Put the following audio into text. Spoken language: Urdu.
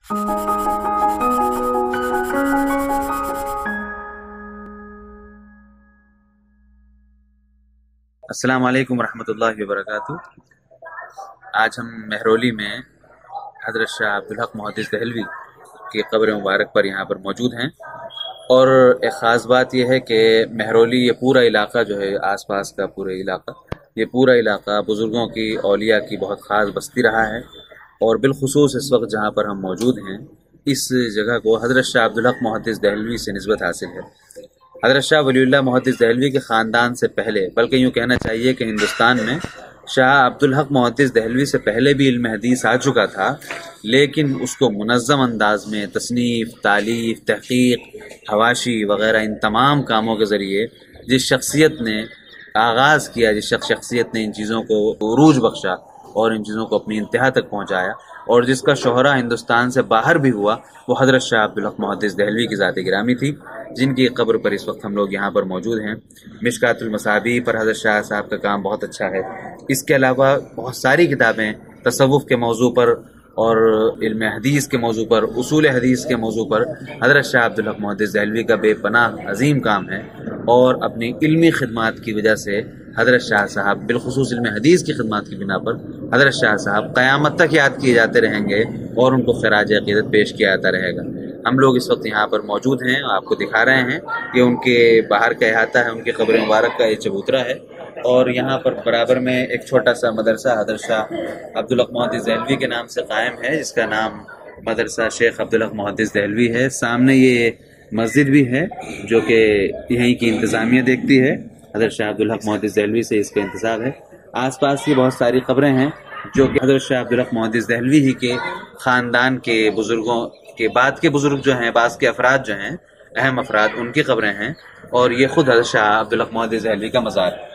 السلام علیکم ورحمۃ اللہ وبرکاتہ۔ آج ہم مہرولی میں حضرت شاہ عبدالحق محدث دہلوی کی قبر مبارک پر یہاں پر موجود ہیں، اور ایک خاص بات یہ ہے کہ مہرولی یہ پورا علاقہ جو ہے، آس پاس کا پورا علاقہ، یہ پورا علاقہ بزرگوں کی، اولیاء کی بہت خاص بستی رہا ہے، اور بالخصوص اس وقت جہاں پر ہم موجود ہیں اس جگہ کو حضرت شاہ عبدالحق محدث دہلوی سے نسبت حاصل ہے۔ حضرت شاہ ولی اللہ محدث دہلوی کے خاندان سے پہلے، بلکہ یوں کہنا چاہیے کہ ہندوستان میں شاہ عبدالحق محدث دہلوی سے پہلے بھی علم حدیث آ چکا تھا، لیکن اس کو منظم انداز میں تصنیف، تالیف، تحقیق، حواشی وغیرہ ان تمام کاموں کے ذریعے جس شخصیت نے آغاز کیا، جس شخصیت نے ان چیزوں کو عروج بخشا اور ان چیزوں کو اپنی انتہا تک پہنچایا، اور جس کا شہرہ ہندوستان سے باہر بھی ہوا، وہ حضرت شاہ عبدالحق محدث دہلوی کی ذات گرامی تھی، جن کی قبر پر اس وقت ہم لوگ یہاں پر موجود ہیں۔ مشکات المصابیح پر حضرت شاہ صاحب کا کام بہت اچھا ہے۔ اس کے علاوہ بہت ساری کتابیں تصوف کے موضوع پر اور علم حدیث کے موضوع پر، اصول حدیث کے موضوع پر حضرت شاہ عبدالحق محدث دہلوی کا بے پناہ عظیم کام ہے، اور اپنی علمی خدمات کی وجہ سے حضرت شاہ صاحب، بالخصوص علم حدیث کی خدمات کی بنا پر حضرت شاہ صاحب قیامت تک یاد کیے جاتے رہیں گے، اور ان کو خراج عقیدت پیش کیا جاتا رہے گا۔ ہم لوگ اس وقت یہاں پر موجود ہیں، آپ کو دکھا رہے ہیں کہ ان کے باہر کا احاطہ ہے، ان کی قبر مبارک کا یہ چبوترا ہے، اور یہاں پر برابر میں ایک چھوٹا سا مدرسہ حضرت شاہ عبدالحق محدث دہلوی کے نام سے قائم ہے، جس کا نام مدرسہ شیخ عبدالحق محدث دہلوی ہے۔ سامنے یہ مسجد بھی ہے جو کہ یہیں کی انتظامیہ دیکھتی ہے، حضرت شاہ عبدالحق محدث دہلوی سے اس کا انتساب ہے۔ آس پاس کی بہت ساری قبریں ہیں جو کہ حضرت شاہ عبدالحق محدث دہلوی ہی کے خاندان کے بزرگوں کے بعد کے بزرگ جو ہیں، بعض کے افراد جو ہیں، اہم افراد، ان کی قبریں ہیں، اور یہ خود حضرت شاہ عبدالحق محدث دہلوی کا مزار ہے۔